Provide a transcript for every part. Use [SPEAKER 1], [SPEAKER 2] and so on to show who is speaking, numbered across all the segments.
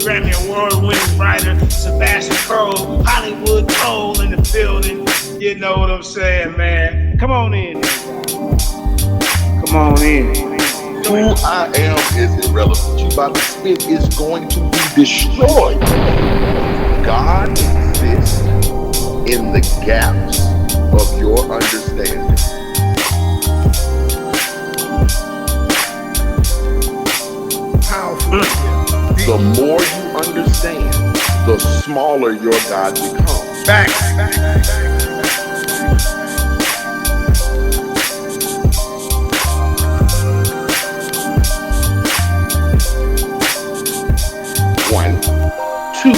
[SPEAKER 1] Grammy Award-winning writer Sebastian Kole, Hollywood Kole in the building. You know what I'm saying, man? Come on in. Come on in.
[SPEAKER 2] Who I am is irrelevant. You about to spit is going to be destroyed. God exists in the gaps of your understanding.
[SPEAKER 1] Powerful.
[SPEAKER 2] The more you understand, the smaller your God becomes.
[SPEAKER 1] Facts.
[SPEAKER 2] One, two.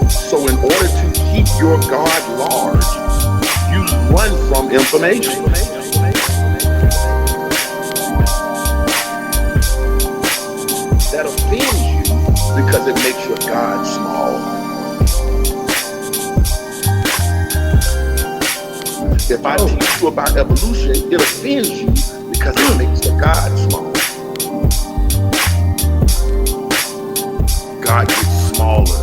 [SPEAKER 2] So in order to keep your God large, you run from information. That offends you because it makes your God small. If I teach you about evolution, it offends you because it makes your God small. God gets smaller.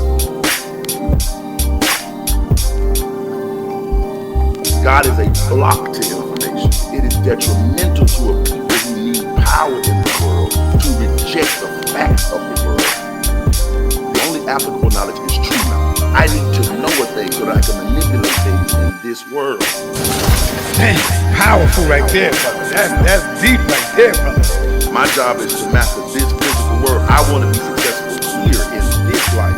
[SPEAKER 2] God is a block to information. It is detrimental to a people who need power in the world to reject the facts of the world. The only applicable knowledge is true knowledge. I need to know a thing so that I can manipulate things in this world.
[SPEAKER 1] Man, powerful right there, brother. That's deep right there, brother.
[SPEAKER 2] My job is to master this physical world. I want to be successful here in this life.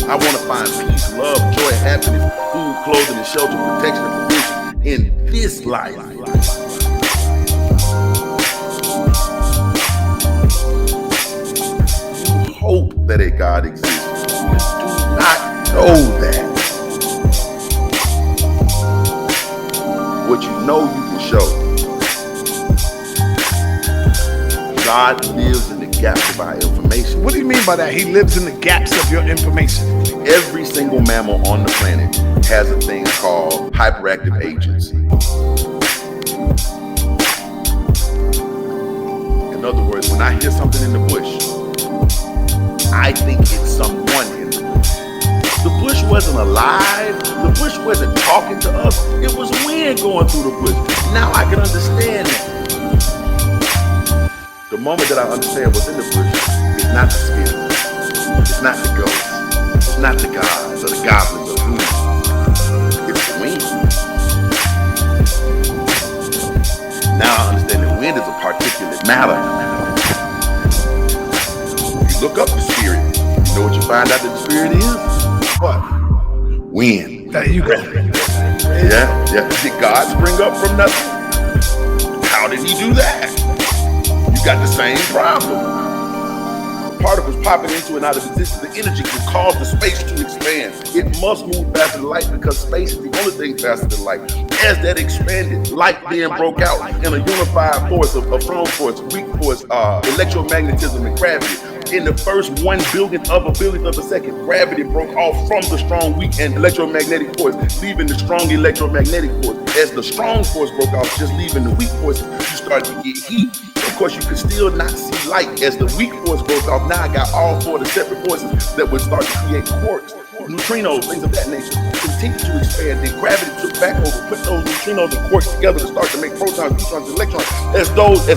[SPEAKER 2] I want to find peace, love, joy, happiness, food, clothing, and shelter, protection, and provision in this life. You hope that a God exists. You do not know that. What you know, you can show. God lives in the gaps of our information.
[SPEAKER 1] What do you mean by that? He lives in the gaps of your information.
[SPEAKER 2] Every single mammal on the planet has a thing called hyperactive agency. In other words, when I hear something in the bush, I think it's someone in the bush. The bush wasn't alive. The bush wasn't talking to us. It was wind going through the bush. Now I can understand that. The moment that I understand what's in the bush, it's not the spirit. It's not the ghost. It's not the gods or the goblins or the humans. It's the wind. Now I understand that wind is a particulate matter. You look up the spirit. You know what you find out that the spirit is? What? Wind.
[SPEAKER 1] There you go.
[SPEAKER 2] Yeah. Did God spring up from nothing? How did he do that? You got the same problem. Particles popping into and out of existence, the energy can cause the space to expand. It must move faster than light because space is the only thing faster than light. As that expanded, light then broke out in a unified force of a strong force, weak force, electromagnetism, and gravity. In the first 1 billionth of a billionth of a second, gravity broke off from the strong, weak, and electromagnetic force, leaving the strong electromagnetic force. As the strong force broke off, just leaving the weak forces, you started to get heat. Of course, you could still not see light. As the weak force broke off, now I got all 4 of the separate forces that would start to create quarks, neutrinos, things of that nature. Continued to expand. Then gravity took back over, put those neutrinos and quarks together to start to make protons, neutrons, and electrons. As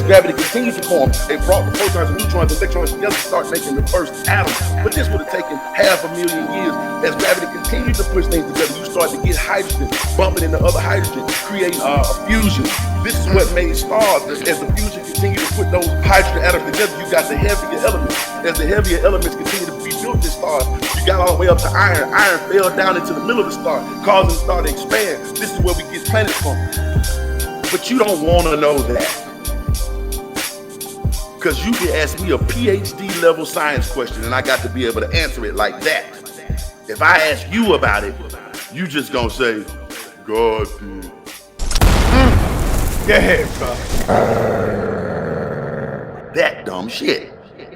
[SPEAKER 2] gravity continued to form, they brought the protons and neutrons and electrons together to start making the first atom. But this would have taken 500,000 years. As gravity continued to push things together, you start to get hydrogen bumping into other hydrogen, creating a fusion. This is what made stars. As the fusion continued to put those hydrogen atoms together, you got the heavier elements. As the heavier elements continue to be built in stars, you got all the way up to iron. Iron fell down into the middle of the star, causing the star to expand. This is where we get planets from. But you don't want to know that. Because you can ask me a PhD level science question and I got to be able to answer it like that. If I ask you about it, you just gonna say, God did.
[SPEAKER 1] Go ahead, bro.
[SPEAKER 2] That dumb shit.